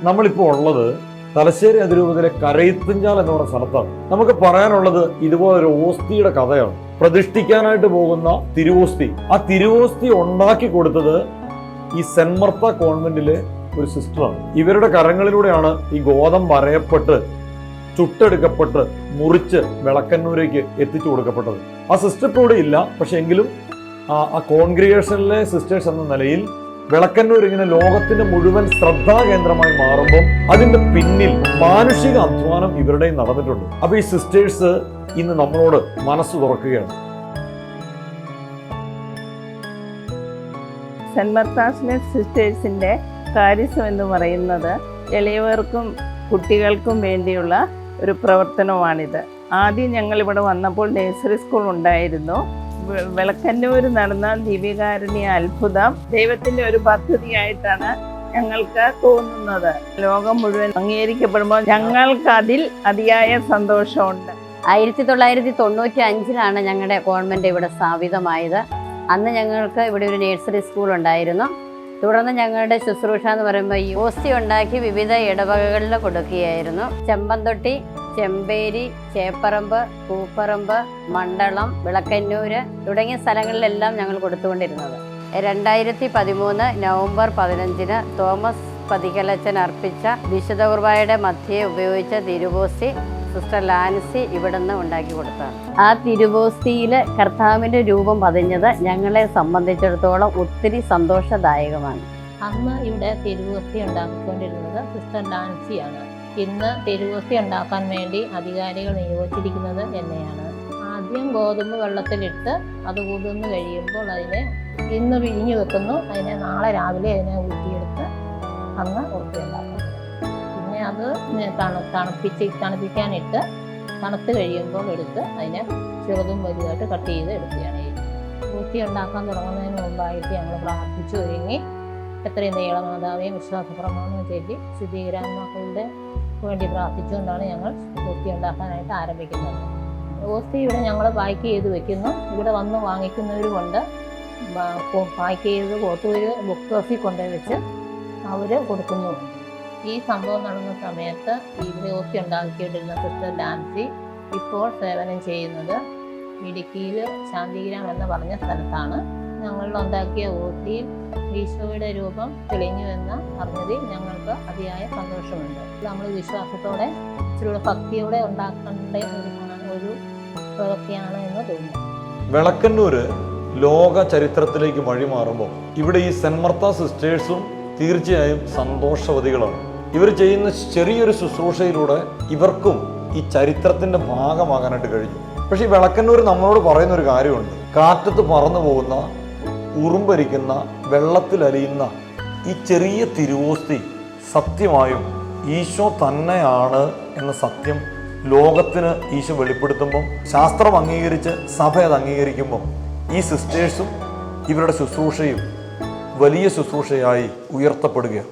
നമ്മളിപ്പോൾ ഉള്ളത് തലശ്ശേരി അതിരൂപതയിലെ കരയിത്തുംചാൽ എന്ന് പറയുന്ന സ്ഥലത്താണ്. നമുക്ക് പറയാനുള്ളത് ഇതുപോലൊരു ഓസ്തിയുടെ കഥയാണ്. പ്രതിഷ്ഠിക്കാനായിട്ട് പോകുന്ന തിരുവോസ്തി, ആ തിരുവോസ്തി ഉണ്ടാക്കി കൊടുത്തത് ഈ സെന്റ് മർത്ത കോൺവെന്റിലെ ഒരു സിസ്റ്ററാണ്. ഇവരുടെ കരങ്ങളിലൂടെയാണ് ഈ ഗോതമ്പ് അരയപ്പെട്ട് ചുട്ടെടുക്കപ്പെട്ട് മുറിച്ച് വിളക്കന്നൂരേക്ക് എത്തിച്ചു കൊടുക്കപ്പെട്ടത്. ആ സിസ്റ്റർ ഇപ്പോൾ ഇവിടെ ഇല്ല, പക്ഷെ എങ്കിലും ആ കോൺഗ്രിഗേഷനിലെ സിസ്റ്റേഴ്സ് എന്ന നിലയിൽ വിളക്കന്നൂർ ഇങ്ങനെ ലോകത്തിന്റെ മുഴുവൻ ശ്രദ്ധാകേന്ദ്രമായി മാറുമ്പോൾ അതിന്റെ പിന്നിൽ മാനുഷിക അധ്വാനം ഇവരുടെയും നടന്നിട്ടുണ്ട്. അപ്പൊ ഈ സിസ്റ്റേഴ്സ് ഇന്ന് നമ്മളോട് മനസ്സ് തുറക്കുകയാണ്. സെന്റ് മർത്താസിലെ സിസ്റ്റേഴ്സിന്റെ കാരിസം എന്ന് പറയുന്നത് എളിയവർക്കും കുട്ടികൾക്കും വേണ്ടിയുള്ള ഒരു പ്രവർത്തനമാണിത്. ആദ്യം ഞങ്ങൾ ഇവിടെ വന്നപ്പോൾ നഴ്സറി സ്കൂൾ ഉണ്ടായിരുന്നു. വിളക്കന്നൂർ നടന്ന ദിവ്യകാരുണ്യ അത്ഭുതം ദൈവത്തിന്റെ ഒരു പദ്ധതിയായിട്ടാണ് ഞങ്ങൾക്ക് തോന്നുന്നത്. ലോകം മുഴുവൻ അംഗീകരിക്കപ്പെടുമ്പോൾ ഞങ്ങൾക്ക് അതിൽ അതിയായ സന്തോഷമുണ്ട്. 1995 ഞങ്ങളുടെ ഗവൺമെൻറ് ഇവിടെ സ്ഥാപിതമായത്. അന്ന് ഞങ്ങൾക്ക് ഇവിടെ ഒരു നഴ്സറി സ്കൂൾ ഉണ്ടായിരുന്നു. തുടർന്ന് ഞങ്ങളുടെ ശുശ്രൂഷ എന്ന് പറയുമ്പോൾ ഈ ഓസ്തി ഉണ്ടാക്കി വിവിധ ഇടവകകളിൽ കൊടുക്കുകയായിരുന്നു. ചെമ്പന്തൊട്ടി, ചെമ്പേരി, ചേപ്പറമ്പ്, പൂപ്പറമ്പ്, മണ്ഡലം, വിളക്കന്നൂര് തുടങ്ങിയ സ്ഥലങ്ങളിലെല്ലാം ഞങ്ങൾ കൊടുത്തുകൊണ്ടിരുന്നത്. 2013 നവംബർ 15 തോമസ് പതികലച്ചൻ അർപ്പിച്ച വിശുദ്ധ കുർബാനയുടെ മധ്യയെ ഉപയോഗിച്ച തിരുവോസ്തി സിസ്റ്റർ ലാൻസി ഇവിടുന്ന് ഉണ്ടാക്കി കൊടുത്താണ്. ആ തിരുവോസ്തിയിൽ കർത്താവിൻ്റെ രൂപം പതിഞ്ഞത് ഞങ്ങളെ സംബന്ധിച്ചിടത്തോളം ഒത്തിരി സന്തോഷദായകമാണ്. അന്ന് ഇവിടെ തിരുവോസ്തി ഉണ്ടാക്കിക്കൊണ്ടിരുന്നത് സിസ്റ്റർ ലാൻസിയാണ്. ഇന്ന് തിരുവോസ്തി ഉണ്ടാക്കാൻ വേണ്ടി അധികാരികൾ നിയോഗിച്ചിരിക്കുന്നത് എന്നെയാണ്. ആദ്യം ഗോതമ്പ് വെള്ളത്തിലിട്ട് അത് കുതിർന്ന് കഴിയുമ്പോൾ അതിനെ ഇന്ന് പിഴിഞ്ഞു വെക്കുന്നു. അതിനെ നാളെ രാവിലെ അതിനെ ഊറ്റിയെടുത്ത് അന്ന് വൃത്തി ഉണ്ടാക്കുന്നു. പിന്നെ അത് തണുപ്പിക്കാനിട്ട് തണുത്ത് കഴിയുമ്പോൾ എടുത്ത് അതിനെ ചെറുതും വലുതായിട്ട് കട്ട് ചെയ്ത് എടുക്കുകയാണ് ചെയ്യുന്നത്. വൃത്തി ഉണ്ടാക്കാൻ തുടങ്ങുന്നതിന് മുമ്പായിട്ട് ഞങ്ങൾ പ്രാർത്ഥിച്ചു ഒരുങ്ങി എത്രയും ദൈവമാതാവേയും വിശ്വാസപ്രമാണം ചൊല്ലി ശുദ്ധീകരാത്മാക്കളുടെ വേണ്ടി പ്രാർത്ഥിച്ചുകൊണ്ടാണ് ഞങ്ങൾ വൃത്തി ഉണ്ടാക്കാനായിട്ട് ആരംഭിക്കുന്നത്. ഓസ്തി ഇവിടെ ഞങ്ങൾ പാക്ക് ചെയ്ത് വെക്കുന്നു. ഇവിടെ വന്ന് വാങ്ങിക്കുന്നവരുമുണ്ട്. പാക്ക് ചെയ്ത് കോട്ടൂർ ബുക്ക് ഓഫീസിൽ കൊണ്ടുപോയി വെച്ച് അവർ കൊടുക്കുന്നുമുണ്ട്. ഈ സംഭവം നടന്ന സമയത്ത് ഇവിടെ ഓസ്തി ഉണ്ടാക്കിയിട്ടിരുന്ന സിസ്റ്റർ ലാൻസി ഇപ്പോൾ സേവനം ചെയ്യുന്നത് ഇടുക്കിയിൽ ശാന്തിഗ്രാം എന്ന് പറഞ്ഞ സ്ഥലത്താണ്. ഞങ്ങൾ ഉണ്ടാക്കിയ ഓസ്തിയിൽ ഈശോയുടെ രൂപം തെളിഞ്ഞു എന്ന് അറിഞ്ഞതിൽ ഞങ്ങൾക്ക് അതിയായ സന്തോഷമുണ്ട്. നമ്മൾ വിശ്വാസത്തോടെ ഇച്ചിരി ഭക്തിയോടെ ഉണ്ടാക്കേണ്ട ഒരു പ്രവൃത്തിയാണ് എന്ന് തോന്നുന്നു. വിളക്കന്നൂര് ലോക ചരിത്രത്തിലേക്ക് വഴിമാറുമ്പോൾ ഇവിടെ ഈ സെന്റ് മർത്ത സിസ്റ്റേഴ്സും തീർച്ചയായും സന്തോഷവതികളാണ്. ഇവർ ചെയ്യുന്ന ചെറിയൊരു ശുശ്രൂഷയിലൂടെ ഇവർക്കും ഈ ചരിത്രത്തിന്റെ ഭാഗമാകാനായിട്ട് കഴിഞ്ഞു. പക്ഷെ ഈ വിളക്കന്നൂർ നമ്മളോട് പറയുന്ന ഒരു കാര്യമുണ്ട്. കാറ്റത്ത് പറന്നു പോകുന്ന, ഉറുമ്പരിക്കുന്ന, വെള്ളത്തിലലിയുന്ന ഈ ചെറിയ തിരുവോസ്തി സത്യമായും ഈശോ തന്നെയാണ് എന്ന സത്യം ലോകത്തിന് ഈശോ വെളിപ്പെടുത്തുമ്പം, ശാസ്ത്രം അംഗീകരിച്ച് സഭ അത് അംഗീകരിക്കുമ്പം ഈ സിസ്റ്റേഴ്സും ഇവരുടെ ശുശ്രൂഷയും വലിയ ശുശ്രൂഷയായി ഉയർത്തപ്പെടുകയാണ്.